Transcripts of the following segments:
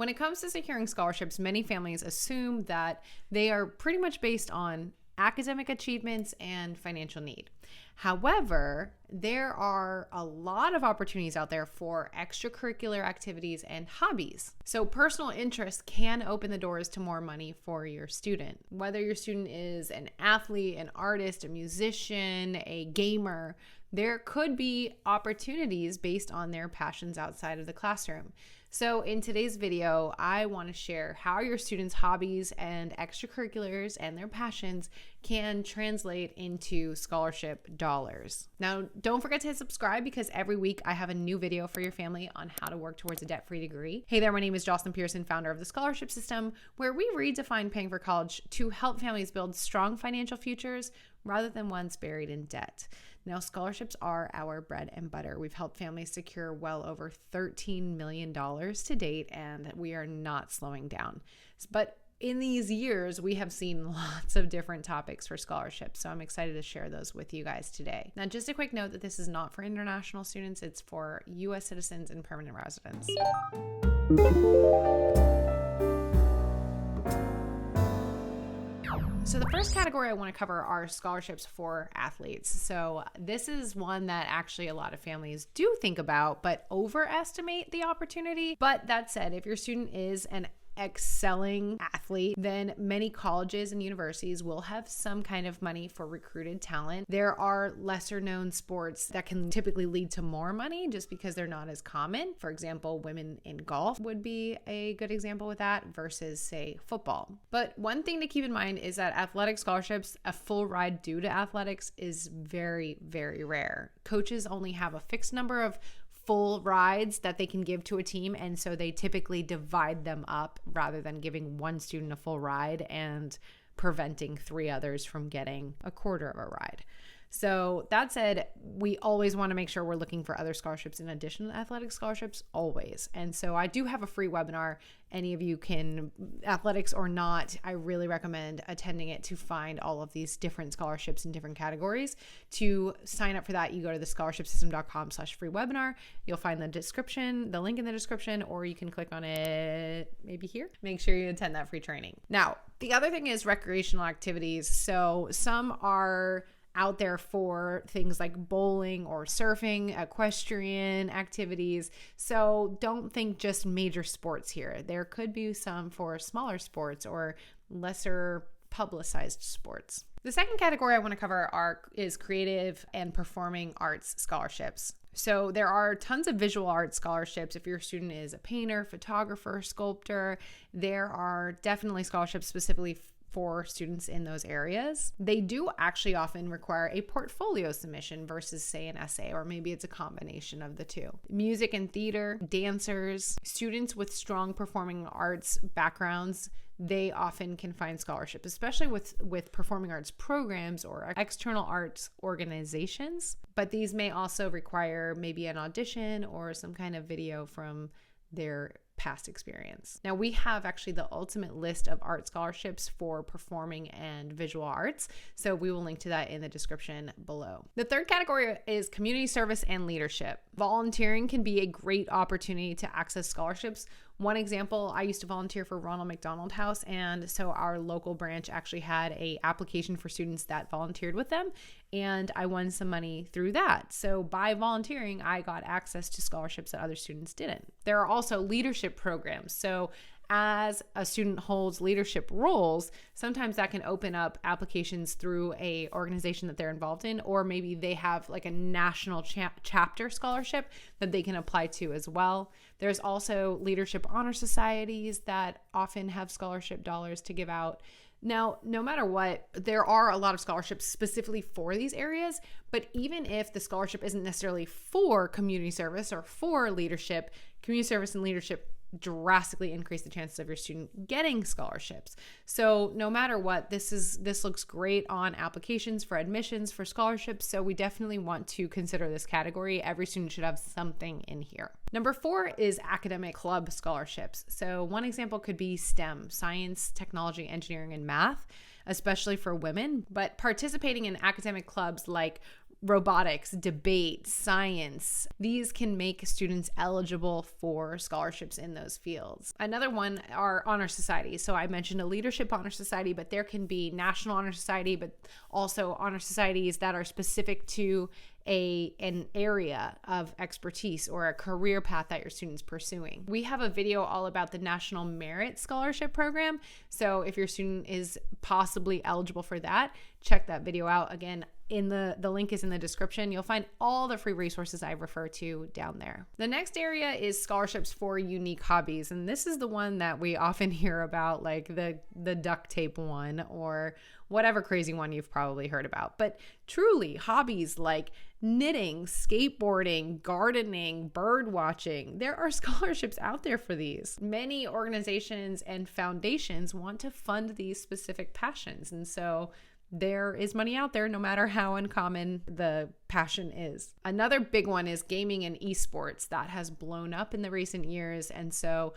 When it comes to securing scholarships, many families assume that they are pretty much based on academic achievements and financial need. However, there are a lot of opportunities out there for extracurricular activities and hobbies. So personal interest can open the doors to more money for your student. Whether your student is an athlete, an artist, a musician, a gamer, there could be opportunities based on their passions outside of the classroom. So in today's video, I want to share how your students' hobbies and extracurriculars and their passions can translate into scholarship dollars. Now, don't forget to hit subscribe because every week I have a new video for your family on how to work towards a debt-free degree. Hey there, my name is Jocelyn Pearson, founder of the Scholarship System, where we redefine paying for college to help families build strong financial futures rather than ones buried in debt. Now, scholarships are our bread and butter. We've helped families secure well over $13 million to date, and we are not slowing down. But in these years, we have seen lots of different topics for scholarships, so I'm excited to share those with you guys today. Now, just a quick note that this is not for international students. It's for U.S. citizens and permanent residents. So the first category I want to cover are scholarships for athletes. So this is one that actually a lot of families do think about, but overestimate the opportunity. But that said, if your student is an excelling athlete, then many colleges and universities will have some kind of money for recruited talent. There are lesser known sports that can typically lead to more money just because they're not as common. For example, women in golf would be a good example with that versus, say, football. But one thing to keep in mind is that athletic scholarships, a full ride due to athletics, is very, very rare. Coaches only have a fixed number of full rides that they can give to a team, and so they typically divide them up rather than giving one student a full ride and preventing three others from getting a quarter of a ride. So that said, we always want to make sure we're looking for other scholarships in addition to athletic scholarships, always. And so I do have a free webinar. Any of you can, athletics or not, I really recommend attending it to find all of these different scholarships in different categories. To sign up for that, you go to thescholarshipsystem.com/free webinar. You'll find the link in the description, or you can click on it maybe here. Make sure you attend that free training. Now, the other thing is recreational activities. So some are out there for things like bowling or surfing, equestrian activities. So don't think just major sports here. There could be some for smaller sports or lesser publicized sports. The second category I want to cover is creative and performing arts scholarships. So there are tons of visual arts scholarships. If your student is a painter, photographer, sculptor, there are definitely scholarships specifically for students in those areas. They do actually often require a portfolio submission versus, say, an essay, or maybe it's a combination of the two. Music and theater, dancers, students with strong performing arts backgrounds, they often can find scholarships, especially with performing arts programs or external arts organizations. But these may also require maybe an audition or some kind of video from their past experience. Now, we have actually the ultimate list of art scholarships for performing and visual arts, so we will link to that in the description below. The third category is community service and leadership. Volunteering can be a great opportunity to access scholarships. One example, I used to volunteer for Ronald McDonald House, and so our local branch actually had an application for students that volunteered with them, and I won some money through that. So by volunteering, I got access to scholarships that other students didn't. There are also leadership programs. So as a student holds leadership roles, sometimes that can open up applications through a organization that they're involved in, or maybe they have like a national chapter scholarship that they can apply to as well. There's also leadership honor societies that often have scholarship dollars to give out. Now, no matter what, there are a lot of scholarships specifically for these areas, but even if the scholarship isn't necessarily for community service or for leadership, community service and leadership drastically increase the chances of your student getting scholarships. So no matter what, this looks great on applications for admissions for scholarships. So we definitely want to consider this category. Every student should have something in here. Number 4 is academic club scholarships. So one example could be STEM, science, technology, engineering, and math, especially for women. But participating in academic clubs like robotics, debate, science. These can make students eligible for scholarships in those fields. Another one are honor societies. So I mentioned a leadership honor society, but there can be national honor society, but also honor societies that are specific to an area of expertise or a career path that your student's pursuing. We have a video all about the National Merit Scholarship Program. So if your student is possibly eligible for that, check that video out. Again, the link is in the description. You'll find all the free resources I refer to down there. The next area is scholarships for unique hobbies. And this is the one that we often hear about, like the duct tape one or whatever crazy one you've probably heard about. But truly, hobbies like knitting, skateboarding, gardening, bird watching, there are scholarships out there for these. Many organizations and foundations want to fund these specific passions. And so there is money out there no matter how uncommon the passion is. Another big one is gaming and esports. That has blown up in the recent years. And so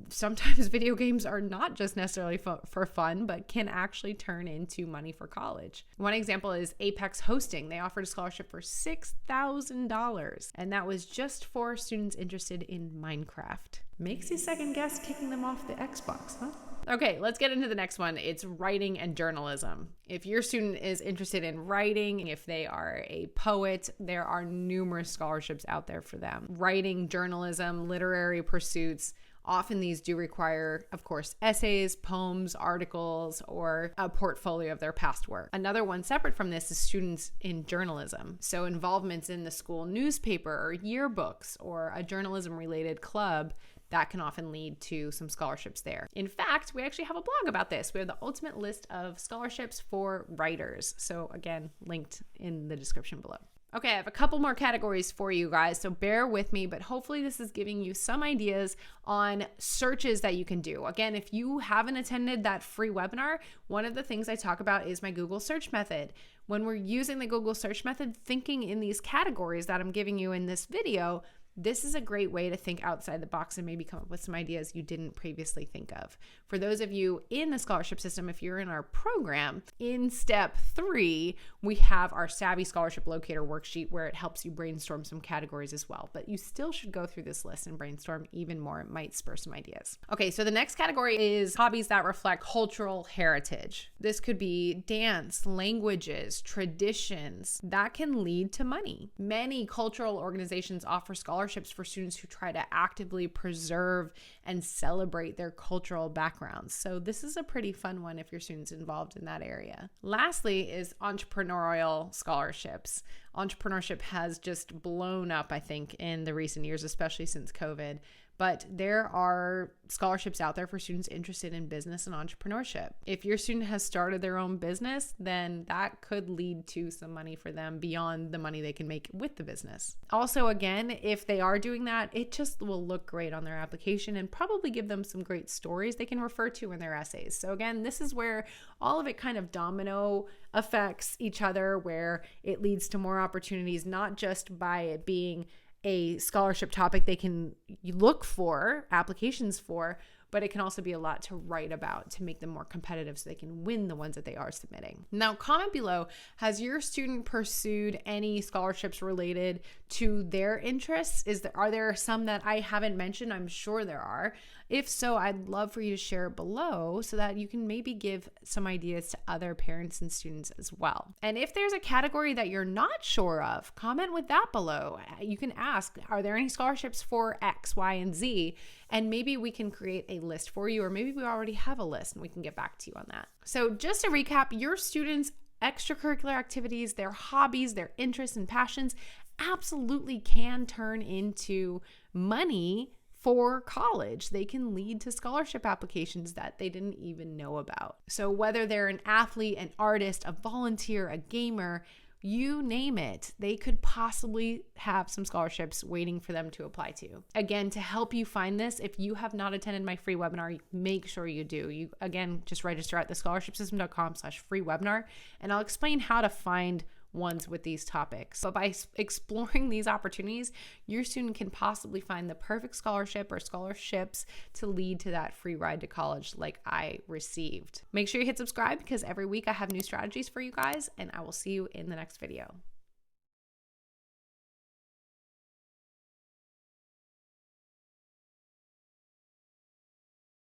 sometimes video games are not just necessarily for fun, but can actually turn into money for college. One example is Apex Hosting. They offered a scholarship for $6,000, and that was just for students interested in Minecraft. Makes you second guess kicking them off the Xbox, huh? Okay, let's get into the next one. It's writing and journalism. If your student is interested in writing, if they are a poet, there are numerous scholarships out there for them. Writing, journalism, literary pursuits, often these do require, of course, essays, poems, articles, or a portfolio of their past work. Another one separate from this is students in journalism. So involvements in the school newspaper or yearbooks or a journalism-related club, that can often lead to some scholarships there. In fact, we actually have a blog about this. We have the ultimate list of scholarships for writers. So again, linked in the description below. Okay, I have a couple more categories for you guys, so bear with me, but hopefully this is giving you some ideas on searches that you can do. Again, if you haven't attended that free webinar, one of the things I talk about is my Google search method. When we're using the Google search method, thinking in these categories that I'm giving you in this video, this is a great way to think outside the box and maybe come up with some ideas you didn't previously think of. For those of you in the scholarship system, if you're in our program, in step 3, we have our Savvy Scholarship Locator worksheet where it helps you brainstorm some categories as well. But you still should go through this list and brainstorm even more. It might spur some ideas. Okay, so the next category is hobbies that reflect cultural heritage. This could be dance, languages, traditions. That can lead to money. Many cultural organizations offer scholarships for students who try to actively preserve and celebrate their cultural backgrounds. So this is a pretty fun one if your student's involved in that area. Lastly is entrepreneurial scholarships. Entrepreneurship has just blown up, I think, in the recent years, especially since COVID. But there are scholarships out there for students interested in business and entrepreneurship. If your student has started their own business, then that could lead to some money for them beyond the money they can make with the business. Also, again, if they are doing that, it just will look great on their application and probably give them some great stories they can refer to in their essays. So again, this is where all of it kind of domino affects each other, where it leads to more opportunities, not just by it being a scholarship topic they can look for, applications for, but it can also be a lot to write about to make them more competitive so they can win the ones that they are submitting. Now, comment below, has your student pursued any scholarships related to their interests? Are there some that I haven't mentioned? I'm sure there are. If so, I'd love for you to share it below so that you can maybe give some ideas to other parents and students as well. And if there's a category that you're not sure of, comment with that below. You can ask, are there any scholarships for X, Y, and Z? And maybe we can create a list for you, or maybe we already have a list and we can get back to you on that. So just to recap, your students' extracurricular activities, their hobbies, their interests and passions absolutely can turn into money for college. They can lead to scholarship applications that they didn't even know about. So whether they're an athlete, an artist, a volunteer, a gamer, you name it, they could possibly have some scholarships waiting for them to apply to. Again, to help you find this, if you have not attended my free webinar, make sure you do. You, again, just register at thescholarshipsystem.com/free webinar, and I'll explain how to find ones with these topics. But by exploring these opportunities, your student can possibly find the perfect scholarship or scholarships to lead to that free ride to college like I received. Make sure you hit subscribe because every week I have new strategies for you guys, and I will see you in the next video.